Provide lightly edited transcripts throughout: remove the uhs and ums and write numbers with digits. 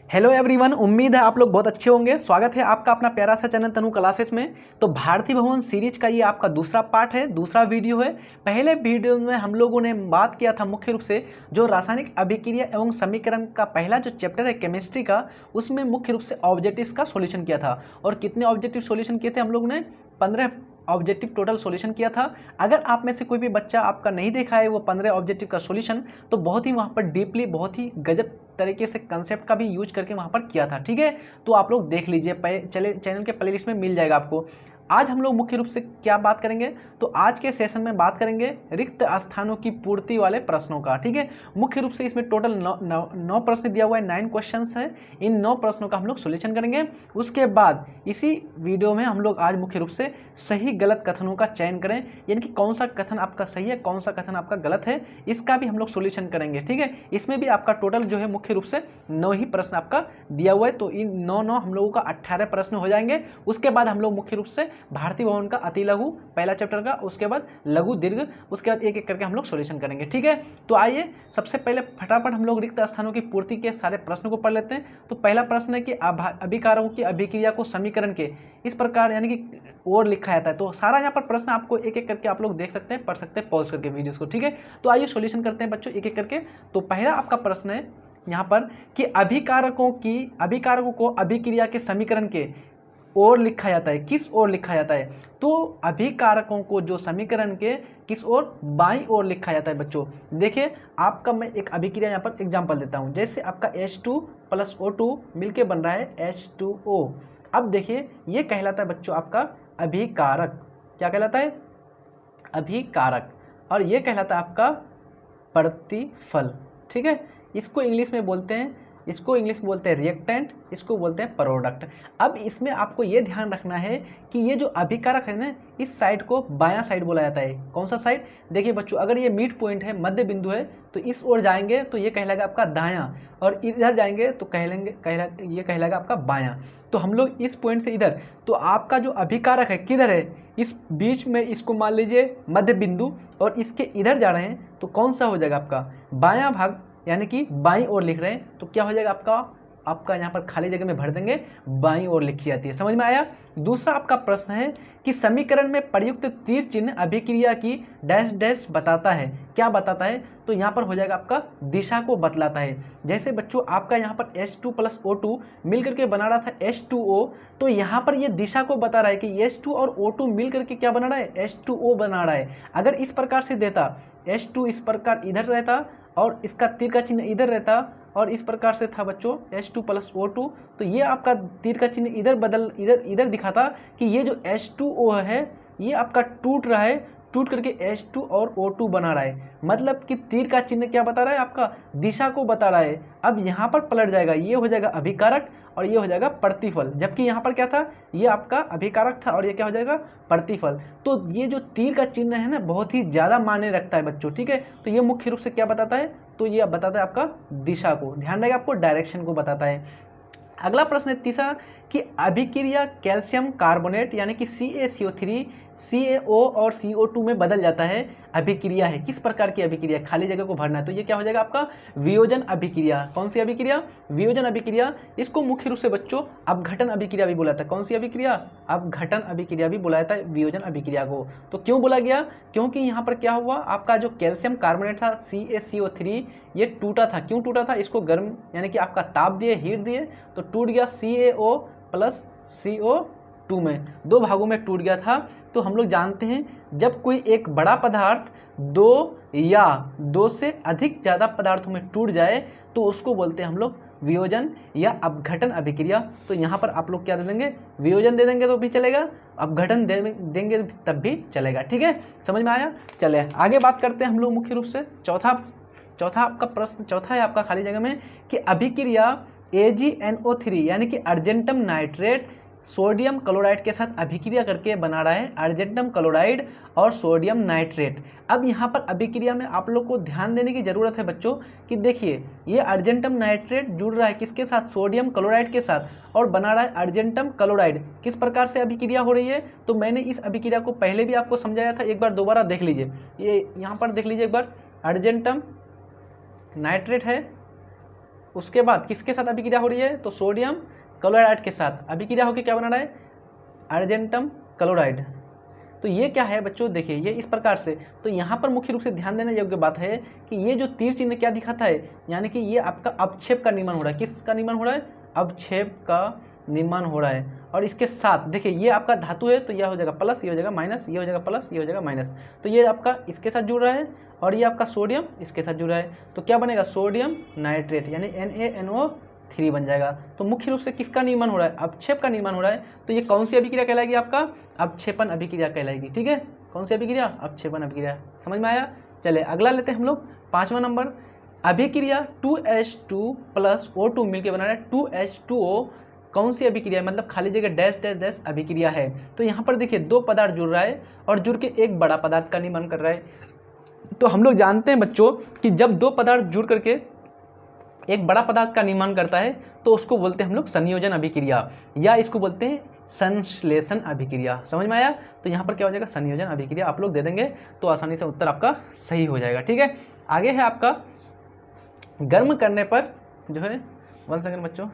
Hello everyone, उम्मीद है आप लोग बहुत अच्छे होंगे। स्वागत है आपका अपना प्यारा सा चैनल तनु क्लासेस में। तो भारतीय भवन सीरीज का ये आपका दूसरा पार्ट है, दूसरा वीडियो है। पहले वीडियो में हम लोगों ने बात किया था मुख्य रूप से जो रासायनिक अभिक्रिया एवं समीकरण का पहला जो चैप्टर है केमिस्ट्री का, उसमें मुख्य रूप से ऑब्जेक्टिव्स का सॉल्यूशन किया था। और कितने ऑब्जेक्टिव सॉल्यूशन किए थे हम लोगों ने? 15 ऑब्जेक्टिव टोटल सॉल्यूशन किया था। अगर आप में से कोई भी बच्चा आपका नहीं देखा है वो 15 ऑब्जेक्टिव का सॉल्यूशन, तो बहुत ही वहाँ पर डीपली, बहुत ही गजब तरीके से कंसेप्ट का भी यूज करके वहाँ पर किया था। ठीक है, तो आप लोग देख लीजिए, चले चैनल के प्लेलिस्ट में मिल जाएगा आपको। आज हम लोग मुख्य रूप से क्या बात करेंगे, तो आज के सेशन में बात करेंगे रिक्त स्थानों की पूर्ति वाले प्रश्नों का। ठीक है, मुख्य रूप से इसमें टोटल 9 प्रश्न दिया हुआ है, 9 क्वेश्चंस हैं। इन 9 प्रश्नों का हम लोग सॉल्यूशन करेंगे। उसके बाद इसी वीडियो में हम लोग आज मुख्य रूप से सही गलत कथनों का चयन करें, यानी कि कौन सा कथन आपका सही है, कौन सा कथन आपका गलत है, इसका भी हम लोग सॉल्यूशन करेंगे। ठीक है, इसमें भी आपका टोटल जो है मुख्य रूप से 9 ही प्रश्न आपका दिया हुआ है। तो इन 9 हम लोगों का 18 प्रश्न हो जाएंगे। उसके बाद हम लोग मुख्य रूप से भारतीय भवन का अति लघु पहला चैप्टर का, उसके बाद लघु दीर्घ, उसके बाद एक एक करके हम लोग सॉल्यूशन करेंगे। ठीक है, तो आइए सबसे पहले फटाफट हम लोग रिक्त स्थानों की पूर्ति के सारे प्रश्नों को पढ़ लेते हैं। तो पहला प्रश्न है कि अभिकारकों की अभिक्रिया को समीकरण के इस प्रकार यानी कि और लिखा जाता है। तो सारा यहाँ पर प्रश्न आपको एक एक करके आप लोग देख सकते हैं, पढ़ सकते हैं पॉज करके वीडियोस को। ठीक है, तो आइए सॉल्यूशन करते हैं बच्चों एक एक करके। तो पहला आपका प्रश्न है यहाँ पर कि अभिकारकों को अभिक्रिया के समीकरण के ओर लिखा जाता है। किस ओर लिखा जाता है? तो अभिकारकों को जो समीकरण के किस ओर? बाईं ओर लिखा जाता है बच्चों। देखिए आपका मैं एक अभिक्रिया यहाँ पर एग्जांपल देता हूँ। जैसे आपका H2 + O2 मिलके बन रहा है H2O। अब देखिए ये कहलाता है बच्चों आपका अभिकारक। क्या कहलाता है? अभिकारक। और ये कहलाता है आपका प्रतिफल। ठीक है, इसको इंग्लिश में बोलते हैं रिएक्टेंट, इसको बोलते हैं प्रोडक्ट। अब इसमें आपको ये ध्यान रखना है कि ये जो अभिकारक है ना, इस साइड को बायां साइड बोला जाता है। कौन सा साइड? देखिए बच्चों, अगर ये मिड पॉइंट है, मध्य बिंदु है, तो इस ओर जाएंगे तो ये कहलाएगा आपका दायां, और इधर जाएंगे तो ये कहलाएगा आपका बायां। तो हम लोग इस पॉइंट से इधर, तो आपका जो अभिकारक है किधर है? इस बीच में, इसको मान लीजिए मध्य बिंदु, और इसके इधर जा रहे हैं तो कौन सा हो जाएगा आपका? बायां भाग, यानी कि बाईं ओर लिख रहे हैं तो क्या हो जाएगा आपका यहाँ पर खाली जगह में भर देंगे, बाईं ओर लिखी जाती है। समझ में आया? दूसरा आपका प्रश्न है कि समीकरण में प्रयुक्त तीर चिन्ह अभिक्रिया की डैश डैश बताता है। क्या बताता है? तो यहाँ पर हो जाएगा आपका दिशा को बतलाता है। जैसे बच्चों आपका यहाँ पर H2 + O2 मिल करके बना रहा था H2O, तो यहाँ पर ये दिशा को बता रहा है कि H2 और O2 मिल करके क्या बना रहा है? H2O बना रहा है। अगर इस प्रकार से देता, H2 इस प्रकार इधर रहता और इसका तीर का चिन्ह इधर रहता, और इस प्रकार से था बच्चों H2 + O2, तो ये आपका तीर का चिन्ह इधर दिखाता कि ये जो H2O है ये आपका टूट रहा है, टूट करके H2 और O2 बना रहा है। मतलब कि तीर का चिन्ह क्या बता रहा है? आपका दिशा को बता रहा है। अब यहाँ पर पलट जाएगा, ये हो जाएगा अभिकारक और ये हो जाएगा प्रतिफल। जबकि यहाँ पर क्या था? ये आपका अभिकारक था और ये क्या हो जाएगा? प्रतिफल। तो ये जो तीर का चिन्ह है ना, बहुत ही ज़्यादा मायने रखता है बच्चों। ठीक है, तो ये मुख्य रूप से क्या बताता है? तो ये बताता है आपका दिशा को, ध्यान रहेगा आपको, डायरेक्शन को बताता है। अगला प्रश्न है तीसरा कि अभिक्रिया कैल्शियम कार्बोनेट यानी कि CaCO3 CaO और CO2 में बदल जाता है। अभिक्रिया है, किस प्रकार की अभिक्रिया? खाली जगह को भरना है, तो ये क्या हो जाएगा आपका? वियोजन अभिक्रिया। कौन सी अभिक्रिया? वियोजन अभिक्रिया। इसको मुख्य रूप से बच्चों अपघटन अभिक्रिया भी बोला जाता है। कौन सी अभिक्रिया? अपघटन अभिक्रिया भी बोला जाता है वियोजन अभिक्रिया को। तो क्यों बोला गया? क्योंकि यहाँ पर क्या हुआ, आपका जो कैल्शियम कार्बोनेट था CaCO3 ये टूटा था। क्यों टूटा था? इसको गर्म यानी कि आपका ताप दिए, हीट दिए, तो टूट गया CaO + CO2 में, 2 भागों में टूट गया था। तो हम लोग जानते हैं जब कोई एक बड़ा पदार्थ 2 या 2 से अधिक ज़्यादा पदार्थों में टूट जाए तो उसको बोलते हैं हम लोग वियोजन या अपघटन अभिक्रिया। तो यहाँ पर आप लोग क्या दे देंगे? वियोजन दे देंगे तो भी चलेगा, अपघटन देंगे तब भी चलेगा। ठीक है, समझ में आया? चले आगे बात करते हैं हम लोग मुख्य रूप से चौथा आपका प्रश्न, चौथा है आपका खाली जगह में कि अभिक्रिया AgNO3 यानी कि अर्जेंटम नाइट्रेट सोडियम क्लोराइड के साथ अभिक्रिया करके बना रहा है अर्जेंटम क्लोराइड और सोडियम नाइट्रेट। अब यहाँ पर अभिक्रिया में आप लोग को ध्यान देने की ज़रूरत है बच्चों कि देखिए ये अर्जेंटम नाइट्रेट जुड़ रहा है किसके साथ? सोडियम क्लोराइड के साथ, और बना रहा है अर्जेंटम क्लोराइड। किस प्रकार से अभिक्रिया हो रही है? तो मैंने इस अभिक्रिया को पहले भी आपको समझाया था, एक बार दोबारा देख लीजिए। ये यहाँ पर देख लीजिए एक बार, अर्जेंटम नाइट्रेट है, उसके बाद किसके साथ अभिक्रिया हो रही है, तो सोडियम क्लोराइड के साथ अभिक्रिया होकर क्या बना रहा है, अर्जेंटम क्लोराइड। तो ये क्या है बच्चों, देखिए ये इस प्रकार से। तो यहाँ पर मुख्य रूप से ध्यान देने योग्य बात है कि ये जो तीर चिन्ह क्या दिखाता है, यानी कि ये आपका अवक्षेप का निर्माण हो रहा है। किसका निर्माण हो रहा है, अवक्षेप का निर्माण हो रहा है। और इसके साथ देखिए ये आपका धातु है, तो यह हो जाएगा प्लस, ये हो जाएगा माइनस, ये हो जाएगा प्लस, ये हो जाएगा माइनस। तो ये आपका इसके साथ जुड़ रहा है और ये आपका सोडियम इसके साथ जुड़ रहा है, तो क्या बनेगा, सोडियम नाइट्रेट यानी NaNO3 बन जाएगा। तो मुख्य रूप से किसका निर्माण हो रहा है, अवक्षेप का निर्माण हो रहा है। तो ये कौन सी अभिक्रिया कहलाएगी, आपका अवक्षेपण अभिक्रिया कहलाएगी। ठीक है, कौन सी अभिक्रिया, अवक्षेपण अभिक्रिया। समझ में आया। चले अगला लेते हैं हम लोग 5वां नंबर, अभिक्रिया 2H2 + O2 मिलकर बना रहा है 2H2O। कौन सी अभिक्रिया, मतलब खाली जगह डैश डैश डैश अभिक्रिया है। तो यहाँ पर देखिए दो पदार्थ जुड़ रहा है और जुड़ के एक बड़ा पदार्थ का निर्माण कर रहा है। तो हम लोग जानते हैं बच्चों कि जब दो पदार्थ जुड़ करके एक बड़ा पदार्थ का निर्माण करता है तो उसको बोलते हैं हम लोग संयोजन अभिक्रिया, या इसको बोलते हैं संश्लेषण अभिक्रिया। समझ में आया। तो यहाँ पर क्या हो जाएगा, संयोजन अभिक्रिया आप लोग दे देंगे तो आसानी से उत्तर आपका सही हो जाएगा। ठीक है, आगे है आपका गर्म करने पर जो है, 1 सेकंड बच्चों,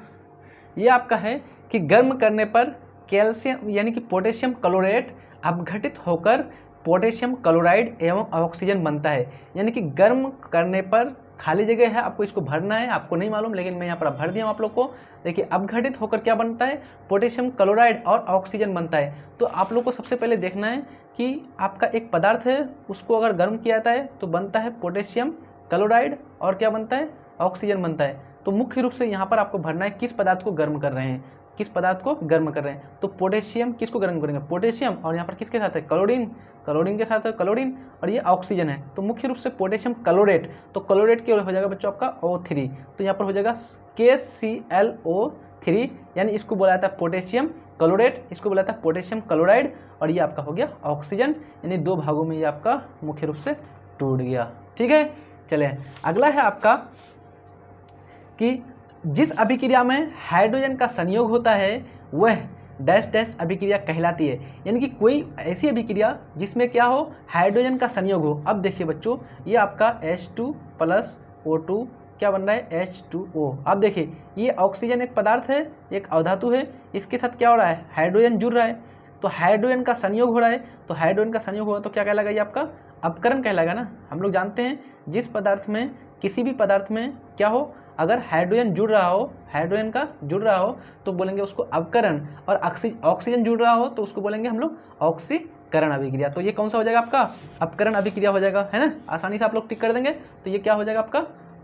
ये आपका है कि गर्म करने पर कैल्शियम यानी कि पोटेशियम क्लोरेट अपघटित होकर पोटेशियम क्लोराइड एवं ऑक्सीजन बनता है। यानी कि गर्म करने पर खाली जगह है, आपको इसको भरना है, आपको नहीं मालूम लेकिन मैं यहाँ पर भर दिया हूँ आप लोग को। देखिए अपघटित होकर क्या बनता है, पोटेशियम क्लोराइड और ऑक्सीजन बनता है। तो आप लोग को सबसे पहले देखना है कि आपका एक पदार्थ है, उसको अगर गर्म किया जाता है तो बनता है पोटेशियम क्लोराइड और क्या बनता है, ऑक्सीजन बनता है। तो मुख्य रूप से यहाँ पर आपको भरना है किस पदार्थ को गर्म कर रहे हैं, किस पदार्थ को गर्म कर रहे हैं। तो पोटेशियम किसको गर्म करेंगे, पोटेशियम, और यहाँ पर किसके साथ है, क्लोरीन, क्लोरीन के साथ है क्लोरीन, और ये ऑक्सीजन है। तो मुख्य रूप से पोटेशियम क्लोरेट, तो क्लोरेट क्या हो जाएगा बच्चों आपका O3। तो यहाँ पर हो जाएगा KClO3, यानी इसको बोला जाता है पोटेशियम क्लोरेट, इसको बोला जाता है पोटेशियम क्लोराइड, और ये आपका हो गया ऑक्सीजन, यानी दो भागों में ये आपका मुख्य रूप से टूट गया। ठीक है, चले अगला है आपका कि जिस अभिक्रिया में हाइड्रोजन का संयोग होता है वह डैश डैश अभिक्रिया कहलाती है। यानी कि कोई ऐसी अभिक्रिया जिसमें क्या हो, हाइड्रोजन का संयोग हो। अब देखिए बच्चों, ये आपका H2 + O2 क्या बन रहा है, H2O। अब देखिए ये ऑक्सीजन एक पदार्थ है, एक अधातु है, इसके साथ क्या हो रहा है, हाइड्रोजन जुड़ रहा है। तो हाइड्रोजन का संयोग हो रहा है, तो हाइड्रोजन का संयोग होगा तो क्या कहलाएगा, ये आपका अपकरण कहलाएगा ना। हम लोग जानते हैं जिस पदार्थ में, किसी भी पदार्थ में क्या हो, अगर हाइड्रोजन जुड़ रहा हो, हाइड्रोजन का जुड़ रहा हो तो बोलेंगे उसको अपकरण, और ऑक्सीजन जुड़ रहा हो तो उसको बोलेंगे हम लोग ऑक्सीकरण अभिक्रिया। तो ये कौन सा हो जाएगा आपका, अपकरण अभिक्रिया हो जाएगा, है ना। आसानी से आप लोग टिक कर देंगे तो ये क्या हो जाएगा आपका,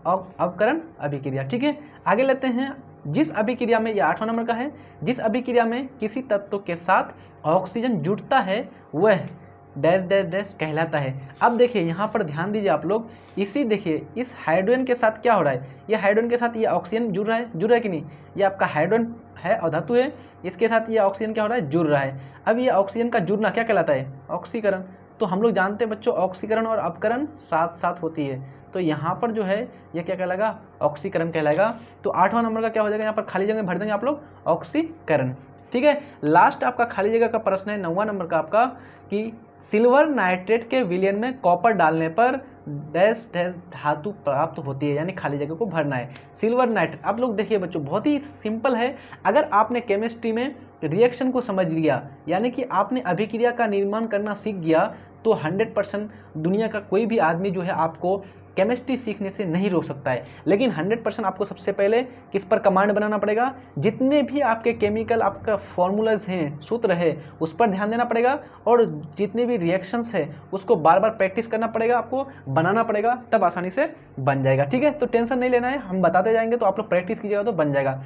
अपकरण अभिक्रिया। ठीक है, आगे लेते हैं जिस अभिक्रिया में, ये 8वां नंबर का है, जिस अभिक्रिया में किसी तत्व के साथ ऑक्सीजन जुड़ता है वह डैश डैश डैश कहलाता है। अब देखिए यहाँ पर ध्यान दीजिए आप लोग, इसी देखिए इस हाइड्रोजन के साथ क्या हो रहा है, ये हाइड्रोजन के साथ ये ऑक्सीजन जुड़ रहा है कि नहीं, ये आपका हाइड्रोजन है और धातु है, इसके साथ ये ऑक्सीजन क्या हो रहा है, जुड़ रहा है। अब ये ऑक्सीजन का जुड़ना क्या कहलाता है, ऑक्सीकरण। तो हम लोग जानते हैं बच्चों ऑक्सीकरण और अपकरण साथ साथ होती है, तो यहाँ पर जो है ये क्या कहलाएगा, ऑक्सीकरण कहलाएगा। तो 8वां नंबर का क्या हो जाएगा, यहाँ पर खाली जगह भर देंगे आप लोग ऑक्सीकरण। ठीक है, लास्ट आपका खाली जगह का प्रश्न है 9वां नंबर का आपका कि सिल्वर नाइट्रेट के विलयन में कॉपर डालने पर डैश डैश धातु प्राप्त होती है, यानी खाली जगह को भरना है। सिल्वर नाइट्रेट, आप लोग देखिए बच्चों बहुत ही सिंपल है। अगर आपने केमिस्ट्री में रिएक्शन को समझ लिया, यानी कि आपने अभिक्रिया का निर्माण करना सीख गया, तो 100% दुनिया का कोई भी आदमी जो है आपको केमिस्ट्री सीखने से नहीं रोक सकता है। लेकिन 100% आपको सबसे पहले किस पर कमांड बनाना पड़ेगा, जितने भी आपके केमिकल आपका फॉर्मूलाज हैं, सूत्र है, उस पर ध्यान देना पड़ेगा, और जितने भी रिएक्शंस है उसको बार बार प्रैक्टिस करना पड़ेगा, आपको बनाना पड़ेगा, तब आसानी से बन जाएगा। ठीक है, तो टेंशन नहीं लेना है, हम बताते जाएंगे, तो आप लोग प्रैक्टिस कीजिएगा तो बन जाएगा।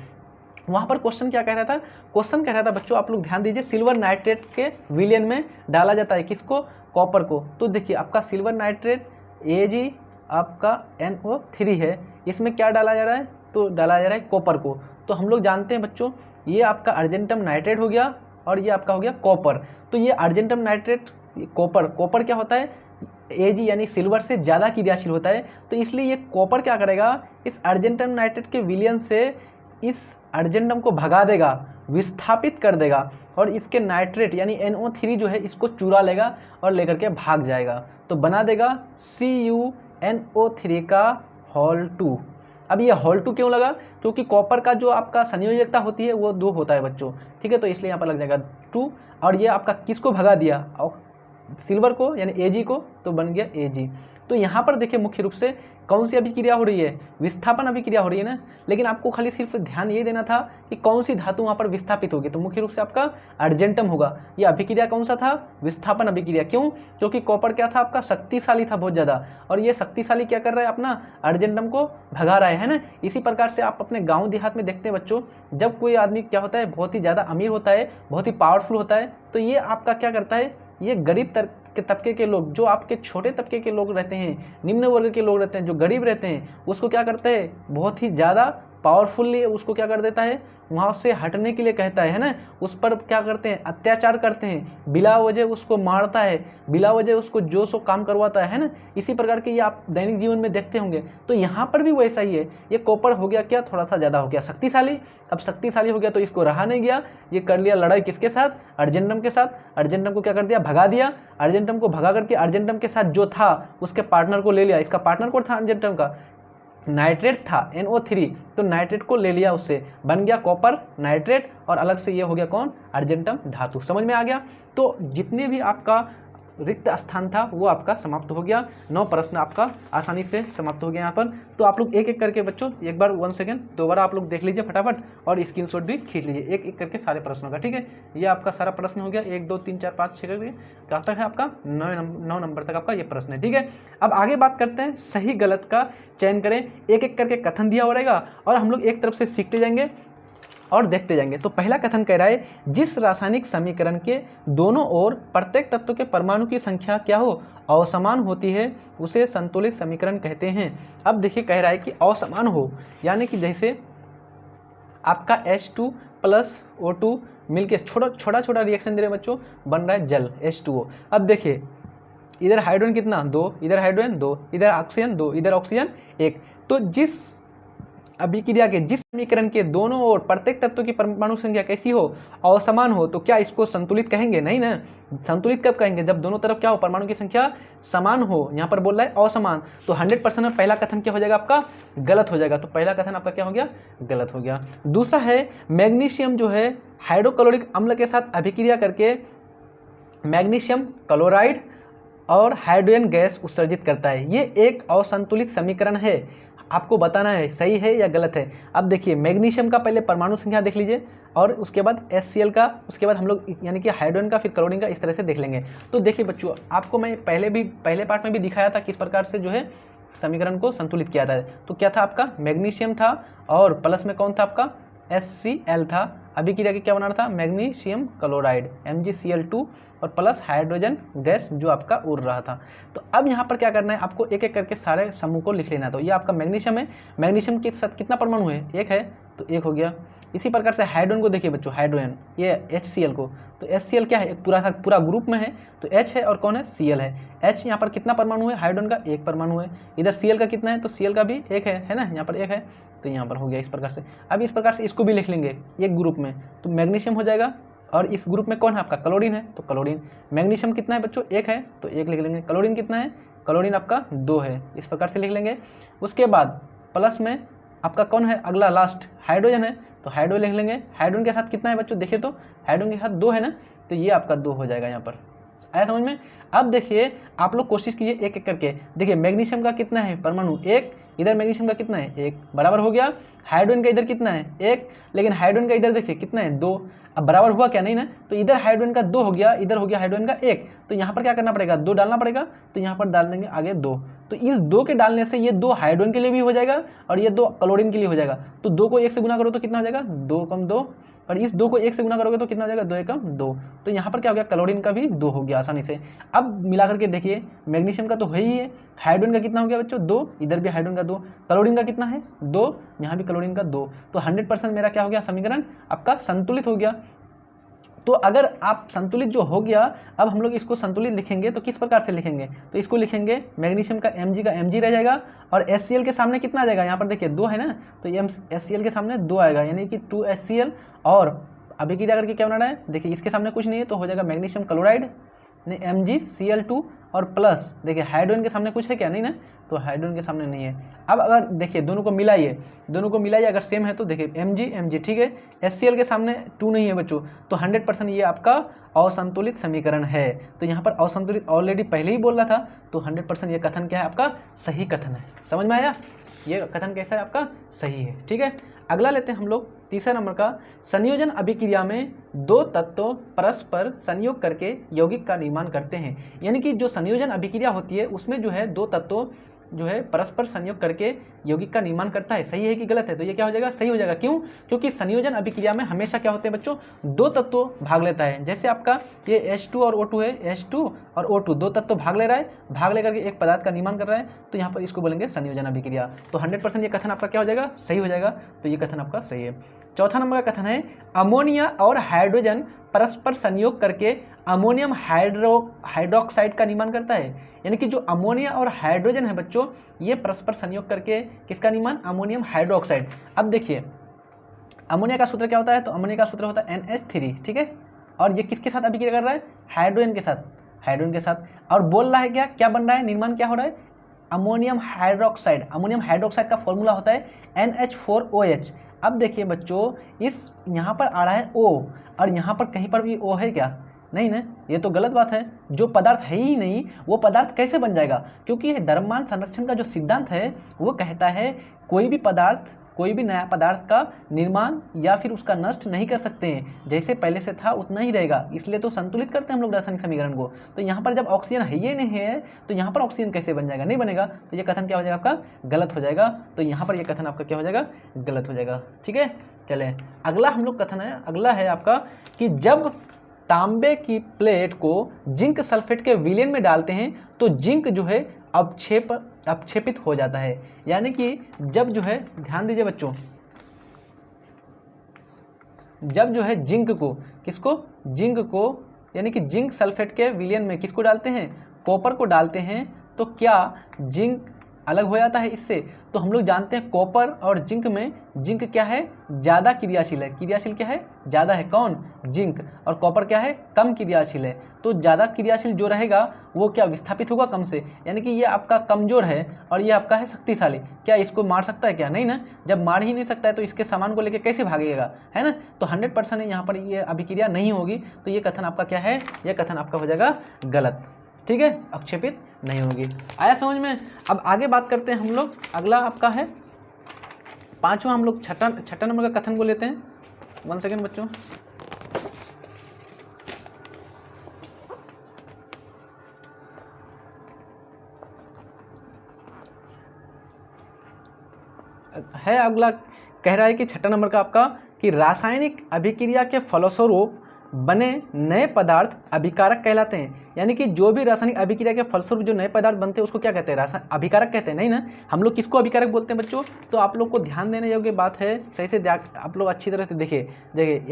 वहाँ पर क्वेश्चन क्या कह रहा था, क्वेश्चन कह रहा था बच्चों, आप लोग ध्यान दीजिए, सिल्वर नाइट्रेट के विलयन में डाला जाता है किसको, कॉपर को। तो देखिए आपका सिल्वर नाइट्रेट Ag आपका NO3 है, इसमें क्या डाला जा रहा है, तो डाला जा रहा है कॉपर को। तो हम लोग जानते हैं बच्चों, ये आपका अर्जेंटम नाइट्रेट हो गया और ये आपका हो गया कॉपर। तो ये अर्जेंटम नाइट्रेट कॉपर, कॉपर क्या होता है, Ag यानी सिल्वर से ज़्यादा क्रियाशील होता है, तो इसलिए ये कॉपर क्या करेगा, इस अर्जेंटम नाइट्रेट के विलयन से इस अर्जेंटम को भगा देगा, विस्थापित कर देगा, और इसके नाइट्रेट यानी NO3 जो है इसको चुरा लेगा और लेकर के भाग जाएगा, तो बना देगा CuNO3 का होल 2। अब ये होल 2 क्यों लगा, क्योंकि कॉपर का जो आपका संयोजकता होती है वो 2 होता है बच्चों, ठीक है, तो इसलिए यहाँ पर लग जाएगा 2। और ये आपका किसको भगा दिया, सिल्वर को यानी Ag को, तो बन गया Ag। तो यहाँ पर देखिए मुख्य रूप से कौन सी अभिक्रिया हो रही है, विस्थापन अभिक्रिया हो रही है ना, लेकिन आपको खाली सिर्फ ध्यान ये देना था कि कौन सी धातु वहाँ पर विस्थापित होगी, तो मुख्य रूप से आपका अर्जेंटम होगा। ये अभिक्रिया कौन सा था, विस्थापन अभिक्रिया। क्यों, क्योंकि कॉपर क्या था आपका, शक्तिशाली था बहुत ज़्यादा, और ये शक्तिशाली क्या कर रहा है, अपना अर्जेंटम को भगा रहा है ना। इसी प्रकार से आप अपने गाँव देहात में देखते हैं बच्चों, जब कोई आदमी क्या होता है, बहुत ही ज़्यादा अमीर होता है, बहुत ही पावरफुल होता है, तो ये आपका क्या करता है, ये गरीब के तबके के लोग, जो आपके छोटे तबके के लोग रहते हैं, निम्न वर्ग के लोग रहते हैं, जो गरीब रहते हैं, उसको क्या करते हैं, बहुत ही ज़्यादा पावरफुली उसको क्या कर देता है, वहाँ से हटने के लिए कहता है ना, उस पर क्या करते हैं, अत्याचार करते हैं, बिला वजह उसको मारता है, बिला वजह उसको जो सो काम करवाता है ना। इसी प्रकार के ये आप दैनिक जीवन में देखते होंगे। तो यहाँ पर भी वैसा ही है, ये कॉपर हो गया क्या, थोड़ा सा ज़्यादा हो गया शक्तिशाली। अब शक्तिशाली हो गया तो इसको रहा नहीं गया, ये कर लिया लड़ाई किसके साथ, अर्जेंटम के साथ। अर्जेंटम को क्या कर दिया, भगा दिया। अर्जेंटम को भगा करके अर्जेंटम के साथ जो था उसके पार्टनर को ले लिया। इसका पार्टनर कौन था अर्जेंटम का, नाइट्रेट था, NO3, तो नाइट्रेट को ले लिया, उससे बन गया कॉपर नाइट्रेट, और अलग से ये हो गया कौन, अर्जेंटम धातु। समझ में आ गया। तो जितने भी आपका रिक्त स्थान था वो आपका समाप्त हो गया। 9 प्रश्न आपका आसानी से समाप्त हो गया यहाँ पर। तो आप लोग एक एक करके बच्चों, एक बार 1 सेकेंड दोबारा आप लोग देख लीजिए फटाफट, और स्क्रीनशॉट भी खींच लीजिए एक एक करके सारे प्रश्नों का, ठीक है। ये आपका सारा प्रश्न हो गया, 1 2 3 4 5 6 करके कहाँ तक है आपका, 9 नंबर तक आपका ये प्रश्न है, ठीक है। अब आगे बात करते हैं, सही गलत का चयन करें। एक एक करके कथन दिया रहेगा और हम लोग एक तरफ से सीखते जाएंगे और देखते जाएंगे। तो पहला कथन कह रहा है, जिस रासायनिक समीकरण के दोनों ओर प्रत्येक तत्व के परमाणु की संख्या क्या हो, असमान होती है, उसे संतुलित समीकरण कहते हैं। अब देखिए कह रहा है कि असमान हो, यानी कि जैसे आपका H2 प्लस O2 मिलके छोटा छोटा रिएक्शन दे रहे बच्चों, बन रहा है जल H2O। अब देखिए इधर हाइड्रोजन कितना, 2, इधर हाइड्रोजन 2, इधर ऑक्सीजन 2, इधर ऑक्सीजन 1। तो जिस अभिक्रिया के जिस समीकरण के दोनों ओर प्रत्येक तत्व की परमाणु संख्या कैसी हो, असमान हो, तो क्या इसको संतुलित कहेंगे, नहीं ना। संतुलित कब कहेंगे, जब दोनों तरफ क्या हो, परमाणु की संख्या समान हो। यहाँ पर बोल रहा है असमान, तो 100% में पहला कथन क्या हो जाएगा आपका, गलत हो जाएगा। तो पहला कथन आपका क्या हो गया, गलत हो गया। दूसरा है, मैग्नीशियम जो है हाइड्रोक्लोरिक अम्ल के साथ अभिक्रिया करके मैग्नीशियम क्लोराइड और हाइड्रोजन गैस उत्सर्जित करता है। ये एक असंतुलित समीकरण है, आपको बताना है सही है या गलत है। अब देखिए मैग्नीशियम का पहले परमाणु संख्या देख लीजिए, और उसके बाद HCl का, उसके बाद हम लोग यानी कि हाइड्रोजन का, फिर क्लोरीन का, इस तरह से देख लेंगे। तो देखिए बच्चों, आपको मैं पहले पार्ट में भी दिखाया था किस प्रकार से जो है समीकरण को संतुलित किया था। तो क्या था आपका, मैग्नीशियम था, और प्लस में कौन था आपका, HCl था। अभिक्रिया के क्या बना रहा था, मैग्नीशियम क्लोराइड MgCl2, और प्लस हाइड्रोजन गैस जो आपका उड़ रहा था। तो अब यहाँ पर क्या करना है, आपको एक एक करके सारे समूह को लिख लेना। तो ये आपका मैग्नीशियम है, मैग्नीशियम के साथ कितना परमाणु है, 1 है, तो 1 हो गया। इसी प्रकार से हाइड्रोजन को देखिए बच्चों, हाइड्रोजन ये HCl को, तो HCl क्या है, एक पूरा ग्रुप में है, तो H है और कौन है, Cl है। H यहाँ पर कितना परमाणु है, हाइड्रोजन का 1 परमाणु है। इधर Cl का कितना है, तो Cl का भी 1 है ना, यहाँ पर 1 है, तो यहाँ पर हो गया इस प्रकार से। अब इस प्रकार से इसको भी लिख लेंगे एक ग्रुप में, तो मैग्नीशियम हो जाएगा, और इस ग्रुप में कौन है आपका, क्लोरीन है, तो क्लोरीन। मैग्नीशियम कितना है बच्चों, 1 है, तो 1 लिख लेंगे। क्लोरीन कितना है, क्लोरीन आपका 2 है, इस प्रकार से लिख लेंगे। उसके बाद प्लस में आपका कौन है, अगला लास्ट हाइड्रोजन है, तो हाइड्रोजन लिख लेंगे। हाइड्रोजन के साथ कितना है बच्चों, देखिए तो हाइड्रोजन के साथ 2 है ना, तो ये आपका 2 हो जाएगा यहाँ पर। आया समझ में। अब देखिए आप लोग कोशिश कीजिए एक एक करके, देखिए मैग्नीशियम का कितना है परमाणु, 1, इधर मैग्नीशियम का कितना है, 1, बराबर हो गया। हाइड्रोजन का इधर कितना है, 1, लेकिन हाइड्रोजन का इधर देखिए कितना है, 2। अब बराबर हुआ क्या, नहीं ना, तो इधर हाइड्रोजन का 2 हो गया, इधर हो गया हाइड्रोजन का 1, तो यहाँ पर क्या करना पड़ेगा, 2 डालना पड़ेगा, तो यहाँ पर डाल देंगे आगे 2। तो इस 2 के डालने से ये 2 हाइड्रोजन के लिए भी हो जाएगा और ये 2 क्लोरीन के लिए हो जाएगा। तो 2 को 1 से गुना करो तो कितना हो जाएगा, 2 कम 2, और इस 2 को 1 से गुना करोगे तो कितना हो जाएगा, 2 एकम 2। तो यहाँ पर क्या हो गया, क्लोरीन का भी 2 हो गया आसानी से। अब मिला करके देखिए, मैग्नीशियम का तो है ही है, हाइड्रोजन का कितना हो गया बच्चों, 2, इधर भी हाइड्रोजन का 2, क्लोरीन का कितना है 2, यहाँ भी क्लोरीन का 2। तो 100% मेरा क्या हो गया, समीकरण आपका संतुलित हो गया। तो अगर आप संतुलित जो हो गया, अब हम लोग इसको संतुलित लिखेंगे तो किस प्रकार से लिखेंगे, तो इसको लिखेंगे मैग्नीशियम का Mg का Mg रह जाएगा, और HCl के सामने कितना आ जाएगा, यहाँ पर देखिए 2 है ना, तो HCl के सामने 2 आएगा, यानी कि 2HCl। और अभिक्रिया करके क्या बना रहा है, देखिए इसके सामने कुछ नहीं है, तो हो जाएगा मैग्नीशियम क्लोराइड नहीं MgCl2 और प्लस, देखिए हाइड्रोजन के सामने कुछ है क्या, नहीं ना, तो हाइड्रोजन के सामने नहीं है। अब अगर देखिए दोनों को मिलाइए, अगर सेम है तो देखिए Mg, ठीक है, HCl के सामने 2 नहीं है बच्चों, तो 100% ये आपका असंतुलित समीकरण है। तो यहाँ पर असंतुलित ऑलरेडी पहले ही बोल रहा था, तो 100% ये कथन क्या है आपका, सही कथन है। समझ में आया, ये कथन कैसा है आपका, सही है। ठीक है, अगला लेते हैं हम लोग तीसरा नंबर का, संयोजन अभिक्रिया में दो तत्व परस्पर संयोग करके यौगिक का निर्माण करते हैं। यानी कि जो संयोजन अभिक्रिया होती है उसमें जो है दो तत्व जो है परस्पर संयोग करके यौगिक का निर्माण करता है। सही है कि गलत है, तो ये क्या हो जाएगा, सही हो जाएगा। क्यों, क्योंकि संयोजन अभिक्रिया में हमेशा क्या होते हैं बच्चों, दो तत्व भाग लेता है। जैसे आपका ये H2 और O2 है, H2 और O2 दो तत्व भाग ले रहा है, भाग लेकर के एक पदार्थ का निर्माण कर रहा है, तो यहाँ पर इसको बोलेंगे संयोजन अभिक्रिया। तो 100% ये कथन आपका क्या हो जाएगा, सही हो जाएगा। तो ये कथन आपका सही है। चौथा नंबर का कथन है, अमोनिया और हाइड्रोजन परस्पर संयोग करके अमोनियम हाइड्रोक्साइड का निर्माण करता है। यानी कि जो अमोनिया और हाइड्रोजन है बच्चों, ये परस्पर संयोग करके किसका निर्माण, अमोनियम हाइड्रोक्साइड। अब देखिए अमोनिया का सूत्र क्या होता है, तो अमोनिया का सूत्र होता है NH3, ठीक है, और ये किसके साथ अभिक्रिया कर रहा है, हाइड्रोजन के साथ, और बोल रहा है क्या बन रहा है, निर्माण क्या हो रहा है, अमोनियम हाइड्रोक्साइड। अमोनियम हाइड्रोक्साइड का फॉर्मूला होता है NH4OH। अब देखिए बच्चों, इस यहाँ पर आ रहा है O, और यहाँ पर कहीं पर भी O है क्या, नहीं ना, ये तो गलत बात है। जो पदार्थ है ही नहीं वो पदार्थ कैसे बन जाएगा, क्योंकि द्रव्यमान संरक्षण का जो सिद्धांत है वो कहता है कोई भी नया पदार्थ का निर्माण या फिर उसका नष्ट नहीं कर सकते हैं, जैसे पहले से था उतना ही रहेगा। इसलिए तो संतुलित करते हैं हम लोग रासायनिक समीकरण को। तो यहाँ पर जब ऑक्सीजन है ही नहीं है, तो यहाँ पर ऑक्सीजन कैसे बन जाएगा, नहीं बनेगा। तो ये कथन क्या हो जाएगा आपका, गलत हो जाएगा। तो यहाँ पर ये कथन आपका क्या हो जाएगा, गलत हो जाएगा। ठीक है, चले अगला हम लोग कथन है, अगला है आपका कि जब तांबे की प्लेट को जिंक सल्फेट के विलयन में डालते हैं तो जिंक जो है अपक्षेपित हो जाता है। यानी कि जब जो है, ध्यान दीजिए बच्चों, जब जो है जिंक को यानी कि जिंक सल्फेट के विलयन में किसको डालते हैं, कॉपर को डालते हैं, तो क्या जिंक अलग हो जाता है इससे। तो हम लोग जानते हैं कॉपर और जिंक में जिंक क्या है, ज़्यादा क्रियाशील है। क्रियाशील क्या है, ज़्यादा है, कौन, जिंक, और कॉपर क्या है, कम क्रियाशील है। तो ज़्यादा क्रियाशील जो रहेगा वो क्या विस्थापित होगा कम से, यानी कि ये आपका कमज़ोर है और ये आपका है शक्तिशाली। क्या इसको मार सकता है क्या, नहीं ना, जब मार ही नहीं सकता है तो इसके सामान को लेकर कैसे भागेगा, है ना। तो 100% यहाँ पर ये अभिक्रिया नहीं होगी। तो ये कथन आपका क्या है, ये कथन आपका हो जाएगा गलत। ठीक है, अपक्षेपित नहीं होगी। आया समझ में। अब आगे बात करते हैं हम लोग, अगला आपका है पांचवा, हम लोग छठा नंबर का कथन को लेते हैं। 1 सेकेंड बच्चों, है अगला, कह रहा है कि छठा नंबर का आपका कि रासायनिक अभिक्रिया के फलस्वरूप बने नए पदार्थ अभिकारक कहलाते हैं। यानी कि जो भी रासायनिक अभिक्रिया के फलस्वरूप जो नए पदार्थ बनते हैं उसको क्या कहते हैं, रासायनिक अभिकारक कहते हैं, नहीं ना। हम लोग किसको अभिकारक बोलते हैं बच्चों, तो आप लोग को ध्यान देने योग्य बात है, सही से आप लोग अच्छी तरह से देखिए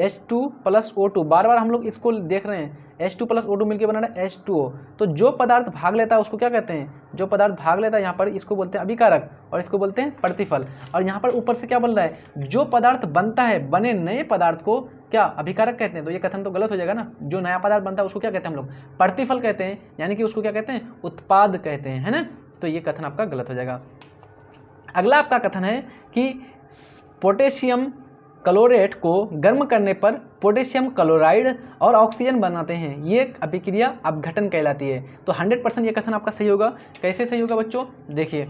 H2 + O2, बार बार हम लोग इसको देख रहे हैं, H2 + O2 मिलकर बना रहा है H2O। तो जो पदार्थ भाग लेता है उसको क्या कहते हैं, जो पदार्थ भाग लेता है यहाँ पर इसको बोलते हैं अभिकारक और इसको बोलते हैं प्रतिफल। और यहाँ पर ऊपर से क्या बोल रहा है, जो पदार्थ बनता है बने नए पदार्थ को क्या अभिकारक कहते हैं। तो ये कथन तो गलत हो जाएगा ना, जो नया पदार्थ बनता है उसको क्या कहते हैं हम लोग, प्रतिफल कहते हैं, यानी कि उसको क्या कहते हैं, उत्पाद कहते हैं, है ना। तो ये कथन आपका गलत हो जाएगा। अगला आपका कथन है कि पोटेशियम क्लोरेट को गर्म करने पर पोटेशियम क्लोराइड और ऑक्सीजन बनाते हैं, ये अभिक्रिया अपघटन कहलाती है। तो 100% ये कथन आपका सही होगा। कैसे सही होगा बच्चों, देखिए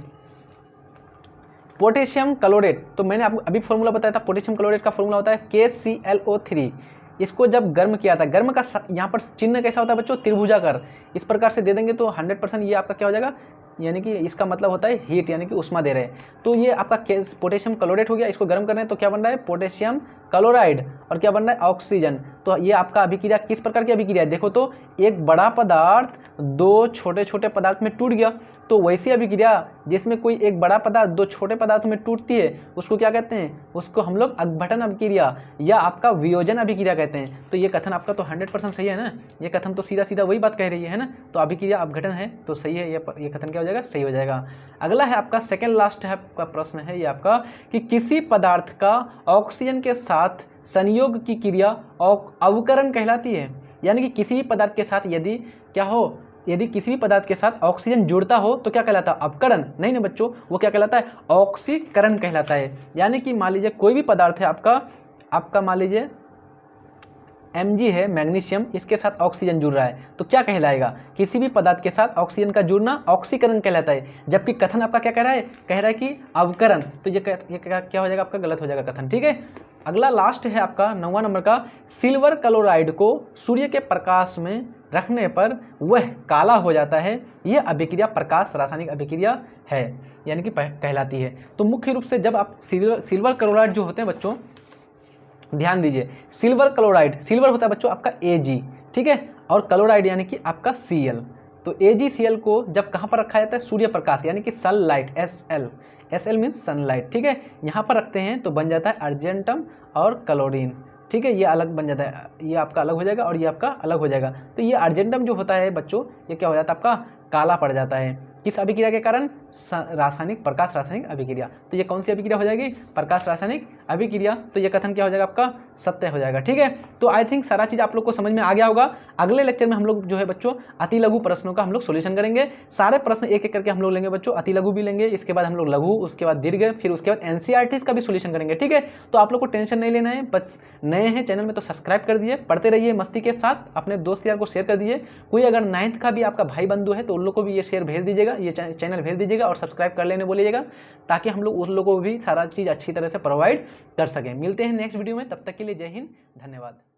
पोटेशियम क्लोरेट, तो मैंने आपको अभी फॉर्मूला बताया था, पोटेशियम क्लोरेट का फॉर्मूला होता है KClO3। इसको जब गर्म किया था, गर्म का यहाँ पर चिन्ह कैसा होता है बच्चों, त्रिभुजाकार, इस प्रकार से दे देंगे तो 100% ये आपका क्या हो जाएगा, यानी कि इसका मतलब होता है हीट, यानी कि उष्मा दे रहे हैं। तो ये आपका पोटेशियम क्लोरेट हो गया, इसको गर्म कर रहे हैं तो क्या बन रहा है, पोटेशियम क्लोराइड, और क्या बन रहा है, ऑक्सीजन। तो ये आपका अभिक्रिया किस प्रकार की अभिक्रिया है, देखो तो एक बड़ा पदार्थ दो छोटे छोटे पदार्थ में टूट गया, तो वैसी अभिक्रिया जिसमें कोई एक बड़ा पदार्थ दो छोटे पदार्थों में टूटती है उसको क्या कहते हैं, उसको हम लोग अपघटन अभिक्रिया या आपका वियोजन अभिक्रिया कहते हैं। तो ये कथन आपका तो 100% सही है ना, ये कथन तो सीधा सीधा वही बात कह रही है ना। तो अभिक्रिया अपघटन है तो सही है, ये कथन क्या हो जाएगा, सही हो जाएगा। अगला है आपका सेकेंड लास्ट है आपका प्रश्न है ये आपका कि किसी पदार्थ का ऑक्सीजन के साथ संयोग की क्रिया अवकरण कहलाती है। यानी कि किसी भी पदार्थ के साथ यदि क्या हो, यदि किसी भी पदार्थ के साथ ऑक्सीजन जुड़ता हो तो क्या कहलाता है, अपकरण, नहीं ना बच्चों, वो क्या कहलाता है, ऑक्सीकरण कहलाता है। यानी कि मान लीजिए कोई भी पदार्थ है आपका मान लीजिए Mg है मैग्नीशियम, इसके साथ ऑक्सीजन जुड़ रहा है तो क्या कहलाएगा, किसी भी पदार्थ के साथ ऑक्सीजन का जुड़ना ऑक्सीकरण कहलाता है। जबकि कथन आपका क्या कह रहा है कि अवकरण, तो ये क्या हो जाएगा आपका, गलत हो जाएगा कथन, ठीक है। अगला लास्ट है आपका 9वां नंबर का, सिल्वर क्लोराइड को सूर्य के प्रकाश में रखने पर वह काला हो जाता है, यह अभिक्रिया प्रकाश रासायनिक अभिक्रिया है, यानी कि कहलाती है। तो मुख्य रूप से जब आप सिल्वर क्लोराइड जो होते हैं बच्चों, ध्यान दीजिए, सिल्वर क्लोराइड, सिल्वर होता है बच्चों आपका Ag, ठीक है, और क्लोराइड यानी कि आपका Cl। तो AgCl को जब कहाँ पर रखा जाता है, सूर्य प्रकाश यानी कि सनलाइट, Sl मीन्स सनलाइट, ठीक है, यहाँ पर रखते हैं तो बन जाता है अर्जेंटम और क्लोरीन, ठीक है, ये अलग बन जाता है, ये आपका अलग हो जाएगा और ये आपका अलग हो जाएगा। तो ये अर्जेंटम जो होता है बच्चों, ये क्या हो जाता है आपका, काला पड़ जाता है, किस अभिक्रिया के कारण, रासायनिक, प्रकाश रासायनिक अभिक्रिया। तो ये कौन सी अभिक्रिया हो जाएगी, प्रकाश रासायनिक अभिक्रिया। तो ये कथन क्या हो जाएगा आपका, सत्य हो जाएगा, ठीक है। तो आई थिंक सारा चीज़ आप लोग को समझ में आ गया होगा। अगले लेक्चर में हम लोग जो है बच्चों अति लघु प्रश्नों का हम लोग सोल्यूशन करेंगे। सारे प्रश्न एक एक करके हम लोग लेंगे बच्चों, अति लघु भी लेंगे, इसके बाद हम लोग लघु, उसके बाद दीर्घ, फिर उसके बाद NCERT का भी सोल्यूशन करेंगे, ठीक है। तो आप लोग को टेंशन नहीं लेना है, बस नए हैं चैनल में तो सब्सक्राइब कर दीजिए, पढ़ते रहिए मस्ती के साथ, अपने दोस्त यार को शेयर कर दीजिए। कोई अगर 9th का भी आपका भाई बंधु है तो उन लोग को भी ये शेयर भेज दीजिएगा, ये चैनल भेज दीजिएगा और सब्सक्राइब कर लेने बोलिएगा, ताकि हम लोग उन लोगों को भी सारा चीज़ अच्छी तरह से प्रोवाइड कर सकें। मिलते हैं नेक्स्ट वीडियो में, तब तक के लिए जय हिंद, धन्यवाद।